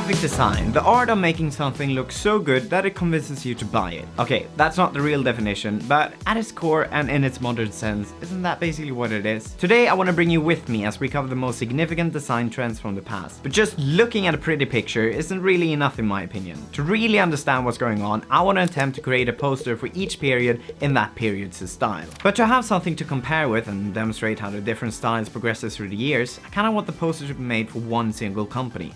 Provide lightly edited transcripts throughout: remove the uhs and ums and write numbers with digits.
Graphic design, the art of making something look so good that it convinces you to buy it. Okay, that's not the real definition, but at its core and in its modern sense, isn't that basically what it is? Today I want to bring you with me as we cover the most significant design trends from the past. But just looking at a pretty picture isn't really enough in my opinion. To really understand what's going on, I want to attempt to create a poster for each period in that period's style. But to have something to compare with and demonstrate how the different styles progresses through the years, I kind of want the poster to be made for one single company.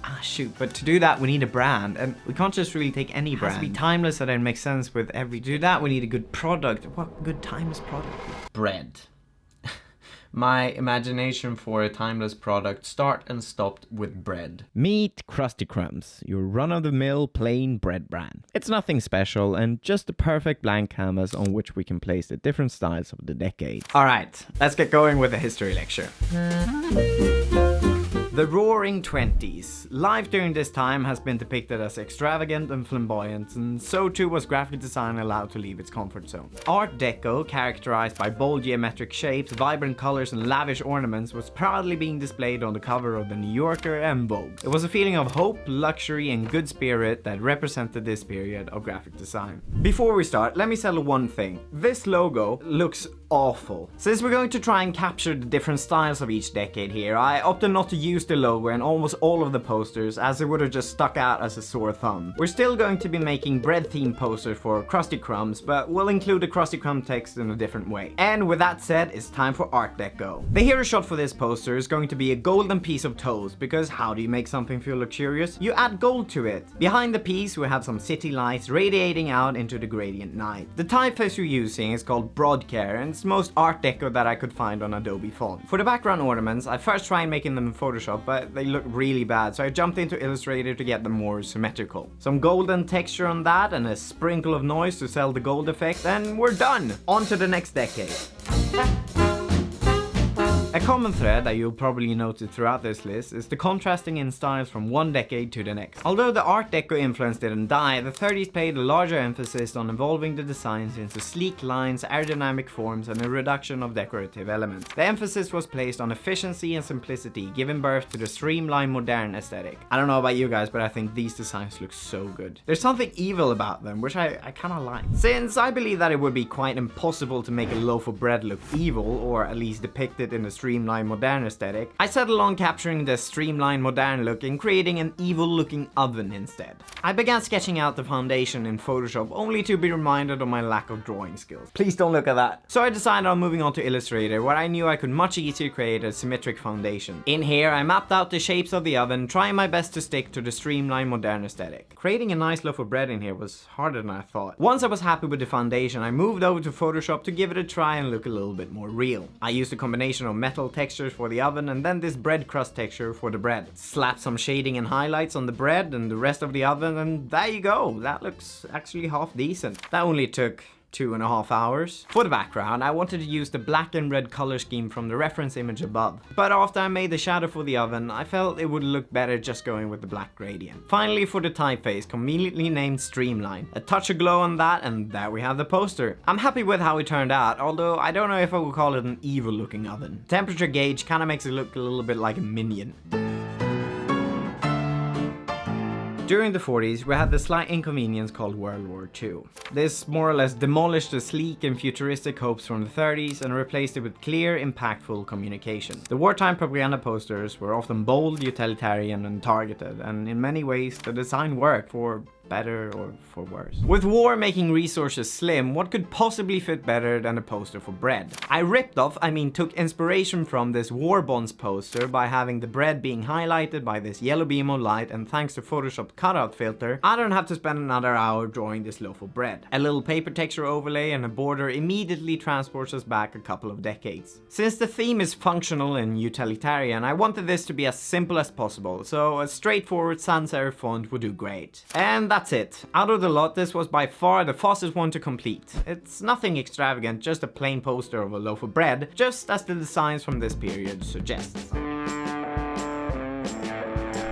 But to do that we need a brand, and we can't just really take any brand. It has to be timeless so that it makes sense with every. To do that we need a good product. What good timeless product? Bread. My imagination for a timeless product start and stopped with bread. Meet Krusty Crumbs, your run-of-the-mill plain bread brand. It's nothing special and just the perfect blank canvas on which we can place the different styles of the decade. Alright, let's get going with the history lecture. The Roaring Twenties. Life during this time has been depicted as extravagant and flamboyant, and so too was graphic design allowed to leave its comfort zone. Art Deco, characterized by bold geometric shapes, vibrant colors, and lavish ornaments, was proudly being displayed on the cover of the New Yorker and Vogue. It was a feeling of hope, luxury, and good spirit that represented this period of graphic design. Before we start, let me settle one thing. This logo looks awful. Since we're going to try and capture the different styles of each decade here, I opted not to use the logo in almost all of the posters, as it would have just stuck out as a sore thumb. We're still going to be making bread themed posters for Krusty Crumbs, but we'll include the Krusty Crumb text in a different way. And with that said, it's time for Art Deco. The hero shot for this poster is going to be a golden piece of toast, because how do you make something feel luxurious? You add gold to it. Behind the piece we have some city lights radiating out into the gradient night. The typeface we're using is called Broadcare, and it's most Art Deco that I could find on Adobe Font. For the background ornaments, I first tried making them in Photoshop, but they look really bad, so I jumped into Illustrator to get them more symmetrical. Some golden texture on that and a sprinkle of noise to sell the gold effect, and we're done! On to the next decade. A common thread that you'll probably notice throughout this list is the contrasting in styles from one decade to the next. Although the Art Deco influence didn't die, the 30s paid a larger emphasis on evolving the designs into sleek lines, aerodynamic forms, and a reduction of decorative elements. The emphasis was placed on efficiency and simplicity, giving birth to the streamlined modern aesthetic. I don't know about you guys, but I think these designs look so good. There's something evil about them, which I kinda like. Since I believe that it would be quite impossible to make a loaf of bread look evil, or at least depict it in a streamlined modern aesthetic, I settled on capturing the streamlined modern look and creating an evil looking oven instead. I began sketching out the foundation in Photoshop only to be reminded of my lack of drawing skills. Please don't look at that. So I decided on moving on to Illustrator, where I knew I could much easier create a symmetric foundation. In here I mapped out the shapes of the oven, trying my best to stick to the streamlined modern aesthetic. Creating a nice loaf of bread in here was harder than I thought. Once I was happy with the foundation, I moved over to Photoshop to give it a try and look a little bit more real. I used a combination of metal textures for the oven and then this bread crust texture for the bread. Slap some shading and highlights on the bread and the rest of the oven, and there you go. That looks actually half decent. That only took 2.5 hours. For the background, I wanted to use the black and red color scheme from the reference image above. But after I made the shadow for the oven, I felt it would look better just going with the black gradient. Finally, for the typeface, conveniently named Streamline. A touch of glow on that, and there we have the poster. I'm happy with how it turned out, although I don't know if I would call it an evil looking oven. Temperature gauge kinda makes it look a little bit like a minion. During the 40s, we had the slight inconvenience called World War II. This more or less demolished the sleek and futuristic hopes from the 30s and replaced it with clear, impactful communication. The wartime propaganda posters were often bold, utilitarian, and targeted, and in many ways the design worked, for better or for worse. With war making resources slim, what could possibly fit better than a poster for bread? I took inspiration from this War Bonds poster by having the bread being highlighted by this yellow beam of light, and thanks to Photoshop cutout filter, I don't have to spend another hour drawing this loaf of bread. A little paper texture overlay and a border immediately transports us back a couple of decades. Since the theme is functional and utilitarian, I wanted this to be as simple as possible, so a straightforward sans serif font would do great. And that's it. Out of the lot, this was by far the fastest one to complete. It's nothing extravagant, just a plain poster of a loaf of bread, just as the designs from this period suggests.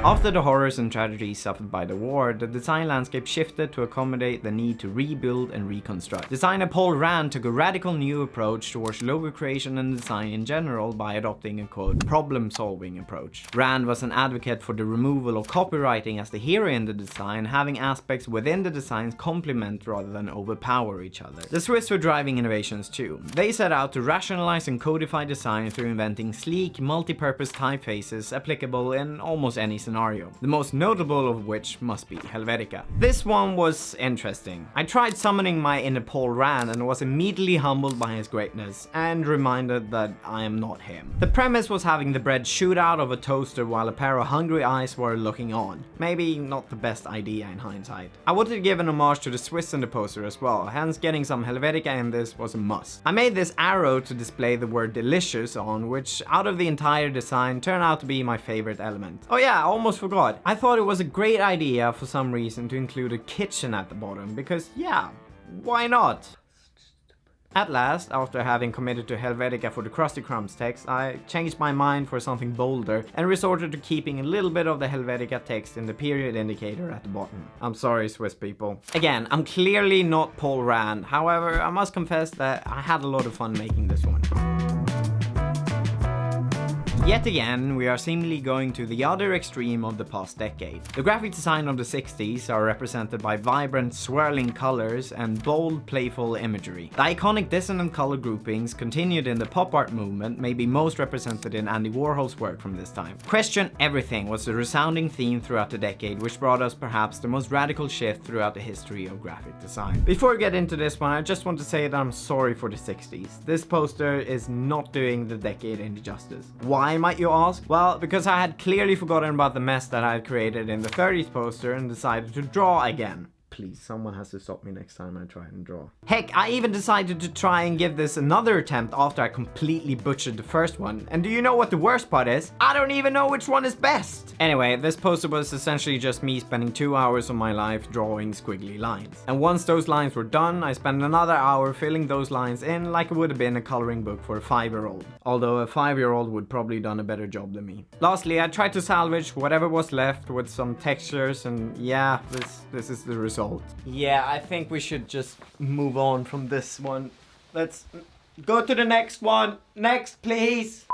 After the horrors and tragedies suffered by the war, the design landscape shifted to accommodate the need to rebuild and reconstruct. Designer Paul Rand took a radical new approach towards logo creation and design in general by adopting a quote problem-solving approach. Rand was an advocate for the removal of copywriting as the hero in the design, having aspects within the designs complement rather than overpower each other. The Swiss were driving innovations too. They set out to rationalize and codify design through inventing sleek, multi-purpose typefaces applicable in almost any scenario. The most notable of which must be Helvetica. This one was interesting. I tried summoning my inner Paul Rand and was immediately humbled by his greatness and reminded that I am not him. The premise was having the bread shoot out of a toaster while a pair of hungry eyes were looking on. Maybe not the best idea in hindsight. I wanted to give an homage to the Swiss in the poster as well, hence getting some Helvetica in this was a must. I made this arrow to display the word delicious on, which out of the entire design turned out to be my favorite element. Oh yeah, I almost forgot. I thought it was a great idea for some reason to include a kitchen at the bottom, because yeah, why not? At last, after having committed to Helvetica for the Krusty Crumbs text, I changed my mind for something bolder and resorted to keeping a little bit of the Helvetica text in the period indicator at the bottom. I'm sorry, Swiss people. Again, I'm clearly not Paul Rand, however, I must confess that I had a lot of fun making this one. Yet again, we are seemingly going to the other extreme of the past decade. The graphic design of the 60s are represented by vibrant, swirling colors and bold, playful imagery. The iconic dissonant color groupings continued in the pop art movement, may be most represented in Andy Warhol's work from this time. Question everything was the resounding theme throughout the decade, which brought us perhaps the most radical shift throughout the history of graphic design. Before we get into this one, I just want to say that I'm sorry for the 60s. This poster is not doing the decade any justice. Why, might you ask? Well, because I had clearly forgotten about the mess that I had created in the 30s poster and decided to draw again. Please, someone has to stop me next time I try and draw. Heck, I even decided to try and give this another attempt after I completely butchered the first one. And do you know what the worst part is? I don't even know which one is best! Anyway, this poster was essentially just me spending 2 hours of my life drawing squiggly lines. And once those lines were done, I spent another hour filling those lines in like it would have been a coloring book for a 5-year-old. Although a 5-year-old would probably done a better job than me. Lastly, I tried to salvage whatever was left with some textures, and yeah, this is the result. Yeah, I think we should just move on from this one. Let's go to the next one. Next, please.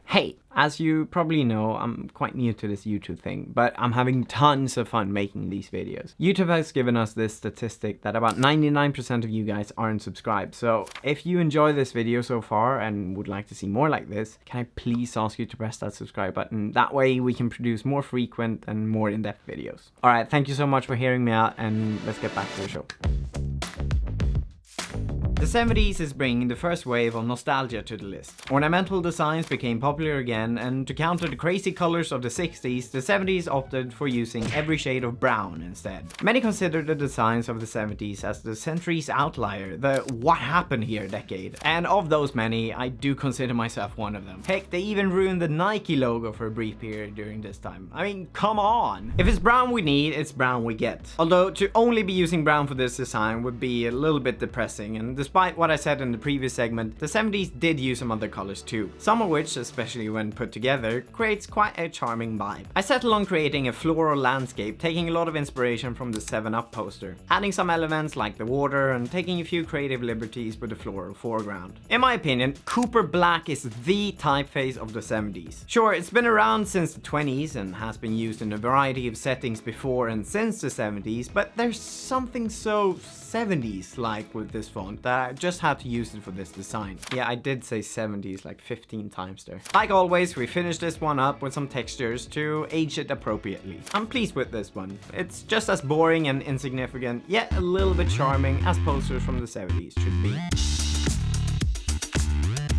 Hey, as you probably know, I'm quite new to this YouTube thing, but I'm having tons of fun making these videos. YouTube has given us this statistic that about 99% of you guys aren't subscribed. So if you enjoy this video so far and would like to see more like this, can I please ask you to press that subscribe button? That way we can produce more frequent and more in-depth videos. Alright, thank you so much for hearing me out, and let's get back to the show. The 70s is bringing the first wave of nostalgia to the list. Ornamental designs became popular again, and to counter the crazy colors of the 60s, the 70s opted for using every shade of brown instead. Many consider the designs of the 70s as the century's outlier, the what happened here decade. And of those many, I do consider myself one of them. Heck, they even ruined the Nike logo for a brief period during this time. I mean, come on! If it's brown we need, it's brown we get. Although to only be using brown for this design would be a little bit depressing, and despite what I said in the previous segment, the 70s did use some other colors too, some of which, especially when put together, creates quite a charming vibe. I settled on creating a floral landscape, taking a lot of inspiration from the 7-Up poster, adding some elements like the water and taking a few creative liberties with the floral foreground. In my opinion, Cooper Black is the typeface of the 70s. Sure, it's been around since the 20s and has been used in a variety of settings before and since the 70s, but there's something so 70s like with this font that I just had to use it for this design. Yeah, I did say 70s like 15 times there. Like always, we finished this one up with some textures to age it appropriately. I'm pleased with this one. It's just as boring and insignificant, yet a little bit charming as posters from the 70s should be.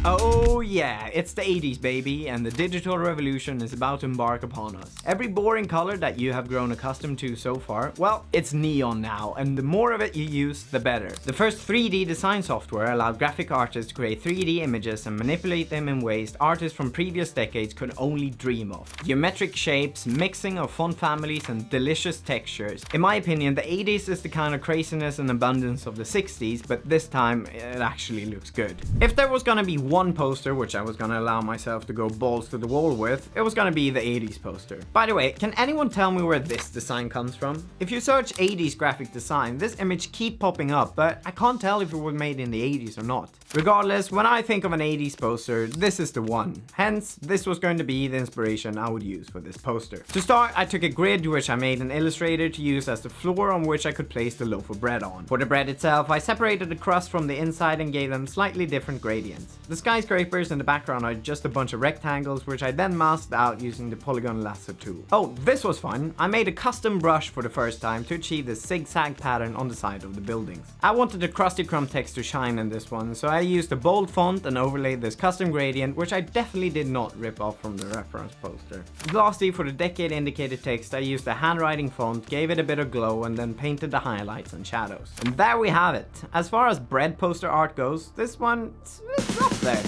Oh yeah, it's the 80s baby, and the digital revolution is about to embark upon us. Every boring color that you have grown accustomed to so far, well, it's neon now, and the more of it you use, the better. The first 3D design software allowed graphic artists to create 3D images and manipulate them in ways artists from previous decades could only dream of. Geometric shapes, mixing of font families, and delicious textures. In my opinion, the 80s is the kind of craziness and abundance of the 60s, but this time it actually looks good. If there was gonna be one poster which I was gonna allow myself to go balls to the wall with, it was gonna be the 80s poster. By the way, can anyone tell me where this design comes from? If you search 80s graphic design, this image keep popping up, but I can't tell if it was made in the 80s or not. Regardless, when I think of an 80s poster, this is the one. Hence, this was going to be the inspiration I would use for this poster. To start, I took a grid which I made in Illustrator to use as the floor on which I could place the loaf of bread on. For the bread itself, I separated the crust from the inside and gave them slightly different gradients. The skyscrapers in the background are just a bunch of rectangles which I then masked out using the polygon lasso tool. Oh, this was fun. I made a custom brush for the first time to achieve the zigzag pattern on the side of the buildings. I wanted the Krusty Krumb text to shine in this one, so I used a bold font and overlaid this custom gradient, which I definitely did not rip off from the reference poster. Lastly, for the decade indicated text, I used a handwriting font, gave it a bit of glow, and then painted the highlights and shadows. And there we have it. As far as bread poster art goes, this one, it's up there.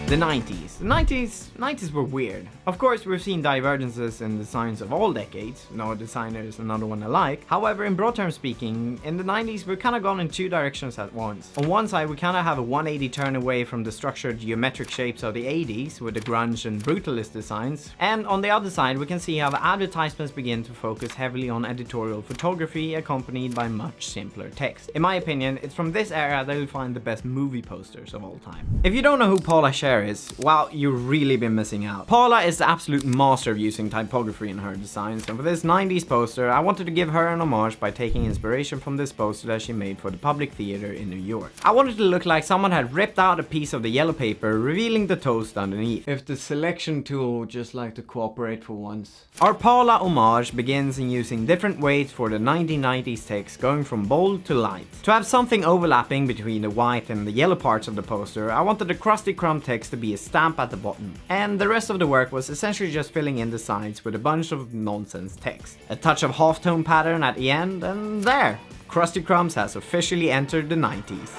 The 90s. The 90s were weird. Of course, we've seen divergences in designs of all decades. No designer is another one alike. However, in broad terms speaking, in the 90s we've kind of gone in two directions at once. On one side, we kind of have a 180 turn away from the structured geometric shapes of the 80s with the grunge and brutalist designs. And on the other side, we can see how the advertisements begin to focus heavily on editorial photography accompanied by much simpler text. In my opinion, it's from this era that you'll find the best movie posters of all time. If you don't know who Paula Scher is, wow, you've really been missing out. Paula is the absolute master of using typography in her designs, and for this 90s poster, I wanted to give her an homage by taking inspiration from this poster that she made for the Public Theater in New York. I wanted to look like someone had ripped out a piece of the yellow paper, revealing the toast underneath. If the selection tool would just like to cooperate for once. Our Paula homage begins in using different weights for the 1990s text, going from bold to light. To have something overlapping between the white and the yellow parts of the poster, I wanted the Krusty Krumb text to be a stamp at the bottom. And the rest of the work was essentially just filling in the sides with a bunch of nonsense text. A touch of halftone pattern at the end, and there! Krusty Krumb has officially entered the 90s.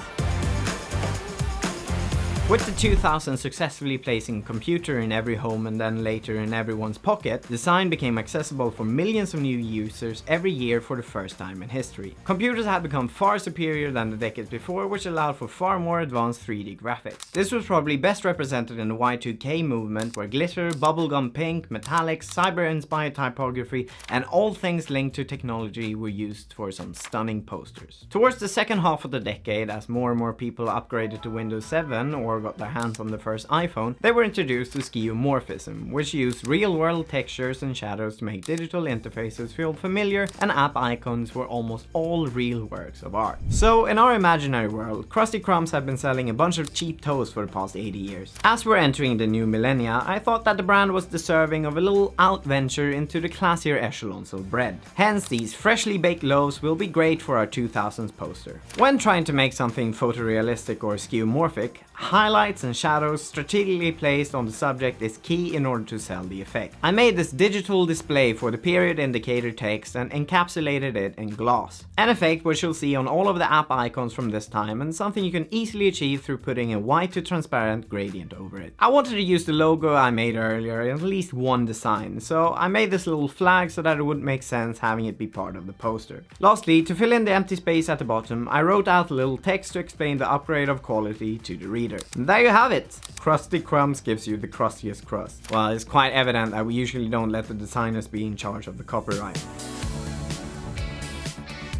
With the 2000s successfully placing a computer in every home and then later in everyone's pocket, design became accessible for millions of new users every year for the first time in history. Computers had become far superior than the decades before, which allowed for far more advanced 3D graphics. This was probably best represented in the Y2K movement, where glitter, bubblegum pink, metallics, cyber-inspired typography, and all things linked to technology were used for some stunning posters. Towards the second half of the decade, as more and more people upgraded to Windows 7 or got their hands on the first iPhone, they were introduced to skeuomorphism, which used real-world textures and shadows to make digital interfaces feel familiar, and app icons were almost all real works of art. So in our imaginary world, Krusty Krumb have been selling a bunch of cheap toast for the past 80 years. As we're entering the new millennia, I thought that the brand was deserving of a little outventure into the classier echelons of bread. Hence, these freshly baked loaves will be great for our 2000s poster. When trying to make something photorealistic or skeuomorphic, highlights and shadows strategically placed on the subject is key in order to sell the effect. I made this digital display for the period indicator text and encapsulated it in glass. An effect which you'll see on all of the app icons from this time, and something you can easily achieve through putting a white to transparent gradient over it. I wanted to use the logo I made earlier in at least one design, so I made this little flag so that it would make sense having it be part of the poster. Lastly, to fill in the empty space at the bottom, I wrote out a little text to explain the upgrade of quality to the reader. And there you have it! Krusty Krumb gives you the crustiest crust. Well, it's quite evident that we usually don't let the designers be in charge of the copyright.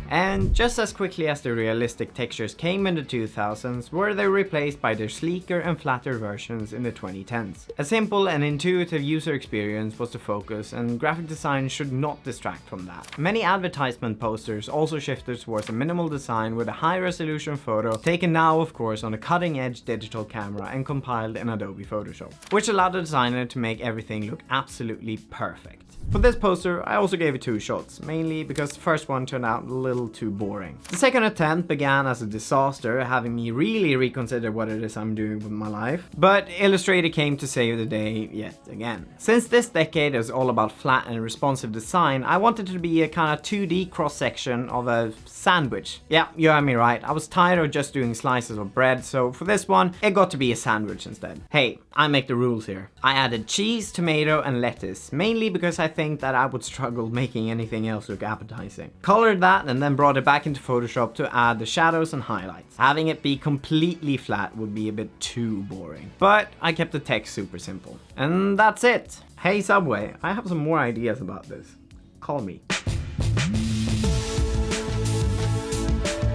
And just as quickly as the realistic textures came in the 2000s, were they replaced by their sleeker and flatter versions in the 2010s. A simple and intuitive user experience was the focus, and graphic design should not distract from that. Many advertisement posters also shifted towards a minimal design with a high-resolution photo, taken now of course on a cutting-edge digital camera and compiled in Adobe Photoshop, which allowed the designer to make everything look absolutely perfect. For this poster, I also gave it 2 shots, mainly because the first one turned out a little too boring. The second attempt began as a disaster, having me really reconsider what it is I'm doing with my life, but Illustrator came to save the day yet again. Since this decade is all about flat and responsive design, I wanted it to be a kind of 2D cross-section of a sandwich. Yeah, you heard me right, I was tired of just doing slices of bread, so for this one, it got to be a sandwich instead. Hey, I make the rules here. I added cheese, tomato, and lettuce, mainly because I think that I would struggle making anything else look appetizing. Colored that and then then brought it back into Photoshop to add the shadows and highlights. Having it be completely flat would be a bit too boring. But I kept the text super simple. And that's it. Hey Subway, I have some more ideas about this. Call me.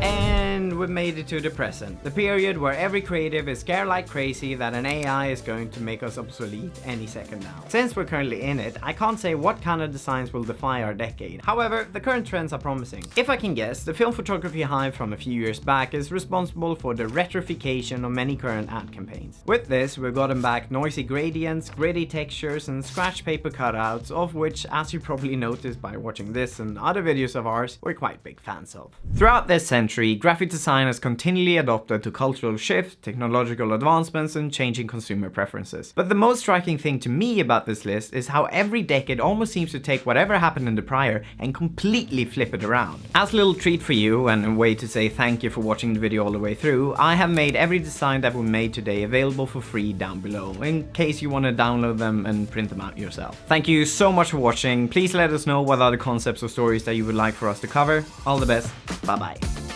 And we've made it to the present, the period where every creative is scared like crazy that an AI is going to make us obsolete any second now. Since we're currently in it, I can't say what kind of designs will defy our decade. However, the current trends are promising. If I can guess, the film photography hive from a few years back is responsible for the retrofication of many current ad campaigns. With this, we've gotten back noisy gradients, gritty textures, and scratch paper cutouts, of which, as you probably noticed by watching this and other videos of ours, we're quite big fans of. Throughout this century, graphic design has continually adopted to cultural shifts, technological advancements, and changing consumer preferences. But the most striking thing to me about this list is how every decade almost seems to take whatever happened in the prior and completely flip it around. As a little treat for you and a way to say thank you for watching the video all the way through, I have made every design that we made today available for free down below, in case you want to download them and print them out yourself. Thank you so much for watching. Please let us know what other concepts or stories that you would like for us to cover. All the best. Bye bye.